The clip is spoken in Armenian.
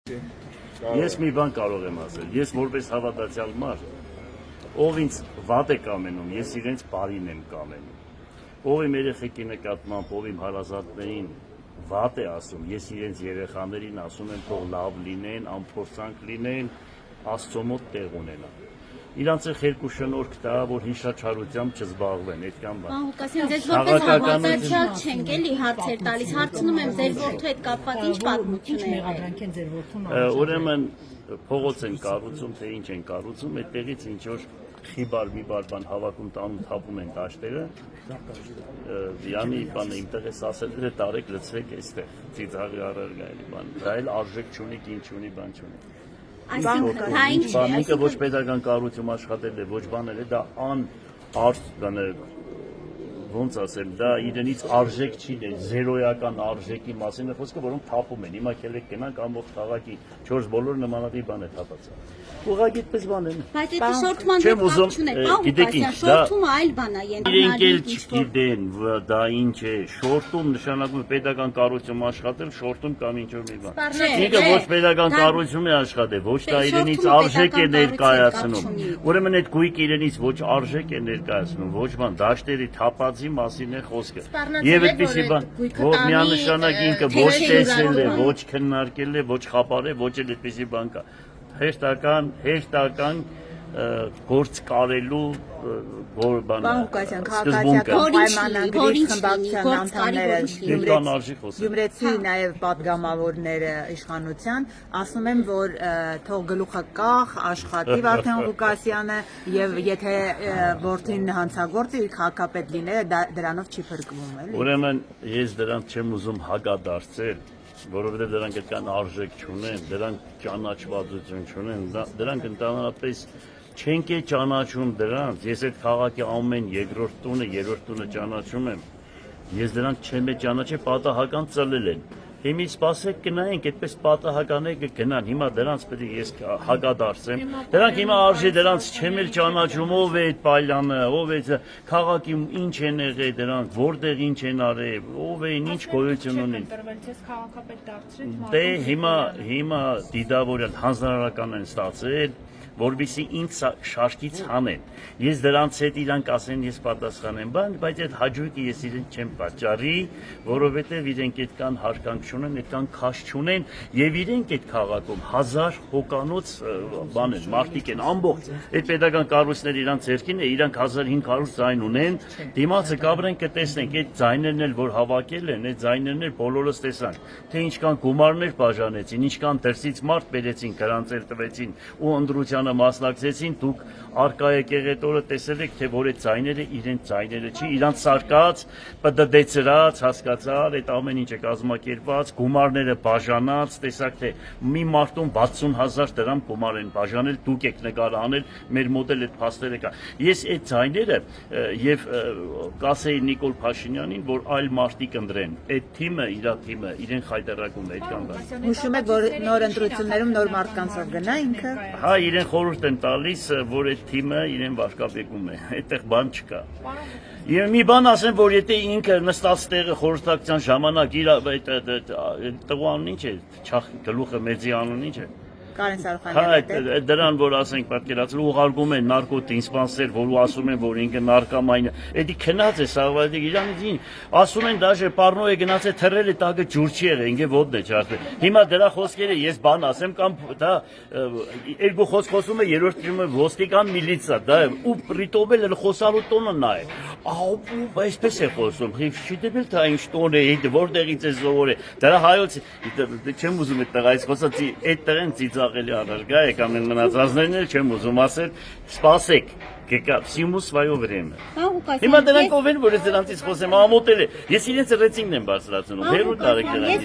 Ես մի բան կարող եմ ասել, ես որպես հավատացյալ մարդ, ով ինձ վատ է կամենում, ես իրենց բարին եմ կամենում, ով իմ երեխեքի նկատմամբ, ով իմ հարազատներին վատ է ասում, ես իրենց երեխաներին ասում եմ, թող լավ լինեն, անփորձանք լինեն, Աստծո մոտ տեղ ունենան։ Իրանց երկու շնորհք տա, որ հիշաչարությամբ չզբաղվեն, այդքան բան։ Պարոն Ղուկասյան, ձեզ որպես հավատացյալ չենք էլի հարցեր տալիս, հարցնում եմ ձեր որդու հետ կապված ինչ պատմություն է եղել։ Ուրեմն փողոց են կառուցում, թե ինչ են կառուցում, այդտեղից ինչ որ խիբար մի բան հավաքում տանում թափում են դաշտերը։ Յանի բանը իմ տեղես ասել է տարեք լցրեք այստեղ, ծիծաղի առարգայելի բան։ Դա էլ արժեք չունի, կին չունի, բան չունի։ Այսինքն, դա ինչ է։ Բանիկը ոչ պետական կառույցում աշխատել է, ոչ բանել է, դա ոնց ասեմ, դա իրենից արժեք չի դեր, զերոյական արժեքի մասին է խոսքը, որոնք թափում են։ Հիմա քելեք գնանք ամբողջ քաղաքի 4 բոլոր նմանատիպ բան է թափածը։ Ուղղակի այդպես բան են։ Բայց դա շորթման հետ կապ չունի, պարոն Ղուկասյան, շորթումը այլ բան է, իրենք էլ չգիտեն, դա ինչ է։ Շորտում նշանակում է պետական կառույցում աշխատել, շորտում կամ ինչ որ մի բան։ Ինքը ոչ պետական կառույցում է աշխատել, ոչ դա իրենից արժեք է ներկայացնում։ Ուրեմն այդ գույքը իրենից ոչ արժեք է ներկայացնում, ոչ բան, դաշտերի թափածի մասին է խոսքը։ Եվ այդպեսի բան, միանշանակ ինքը ոչ տեսել է, ոչ քննարկել է, ոչ խապար է, ոչ էլ այդպեսի բան կա։ Հերթական գործ կարելու Պարոն Ղուկասյան, քաղաքացիական պայմանագրի խմբակցության անդամները, գյումրեցի նաև պատգամավորները իշխանության, ասում են, որ թող գլուխը կախ, աշխատի Վարդան Ղուկասյանը եւ եթե որդին հանցագործի քաղաքապետ լինելը դրանով չի փրկվում, էլի։ Ուրեմն ես դրանց չեմ ուզում հագադարձել, որովհետև դրանք այդքան արժեք չունեն, դրանք ճանաչվածություն չունեն, դրանք ընդհանրապես չենք է ճանաչում դրանց, ես այդ քաղաքի ամեն երկրորդ տունը ճանաչում եմ, ես դրանք չեմ է ճանաչել, պատահական ծլել են, հիմա սպասեք գնայինք, այդպես պատահական է գնան, հիմա դրանց պետք է ես հակադարձեմ, դրանք հիմա արժի դրանց չեմ էլ ճանաչում, ով է այդ Պալյանը, ով է քաղաքի ինչ են եղել դրանք, որտեղ ինչ են արել, ով են ինչ գոյություն ունեն։ Դե հիմա դիդավորյալ հանձնարարական են ստացել, որովհետեւ ինձ շարքից հանեն։ Ես դրանց հետ իրանք ասեն ես պատասխանեմ, բայց այդ հաջողը ես իրեն չեմ պատճառի, որովհետեւ իրենք այդքան հարկանք չունեն, այդքան քաշ չունեն եւ իրենք այդ քաղաքում 1000 հոկանոց բան են, մարդիկ են ամբողջ։ Այդ պետական կառույցները իրանք ձերքին է, իրանք 1500 ձայն ունեն, դիմացը կաբրեն կտեսնենք այդ ձայներն էլ որ հավաքել են, այդ ձայներն էլ բոլորս տեսանք, թե ինչքան գումարներ բաժանեցին, ինչքան դրսից մարդ բերեցին, գրանցել տվեցին ու ընդրության մասնակցեցին, դուք արկայեկեղեցորը տեսել եք, թե որ այդ ձայները իրենց ձայները չի, իրանց սարկած, պդդեցրած, հասկացար, այդ ամեն ինչը կազմակերպված, գումարները բաժանած, տեսակ թե մի մարդուն 60,000 դրամ գումար են բաժանել, դուք եք նկար անել, մեր մոտ էլ այդ փաստերը կա։ Ես այդ ձայները եւ կասեի Նիկոլ Փաշինյանին, որ այլ մարդիկ ընտրեն, այդ թիմը, իրեն խայտարակում է այդքան բան։ Հուշում եք, որ նոր ընտրություններում նոր մարդկանցով գնա ինքը։ Հա, իրեն խորհուրդ են տալիս, որ այդ թիմը իրեն վարկաբեկում է, այդտեղ բան չկա։ Եվ մի բան ասեմ, որ եթե ինքը նստած տեղը խորհրդակցության ժամանակ իր տղու անուն ինչ է, գլուխը մեծի անուն ինչ է։ Կարեն Սարոխանյանը։ Հա, դրան որ ասենք պատկերացրու ուղարկում են նարկոդիսպանսեր, որ ասում են, որ ինքը նարկոման է։ Էդի քնած է, սաղվալի իրանից ասում են դաժե պառնոյը գնացել թռել է տակը ջուր չի եղել, ինքը ոդն է չարթել։ Հիմա դրա խոսքերը ես բան ասեմ կամ դա երկու խոսք խոսում է, երրորդ դիմը ոստիկան միլիցիա, դա ու պրիտովել էլ խոսալու տոնը նա է։ Ահա այսպես է խոսում։ Չգիտեմ էլ թե ինչ տոն է, որտեղից է զովորը։ Դրա հայոց չեմ ուզում այդ տղայից խոսած այդ տղեն ծիծաղելի առարգա է կամ մնացածներն էլ չեմ ուզում ասել, սպասեք, կեկա, всему свое время։ Հիմա դրանք ով են, որ ես դրանցից խոսեմ, ամոթել է։ Ես իրենց ռեյտինգն եմ բարձրացնում, հերու տարեք դրանից։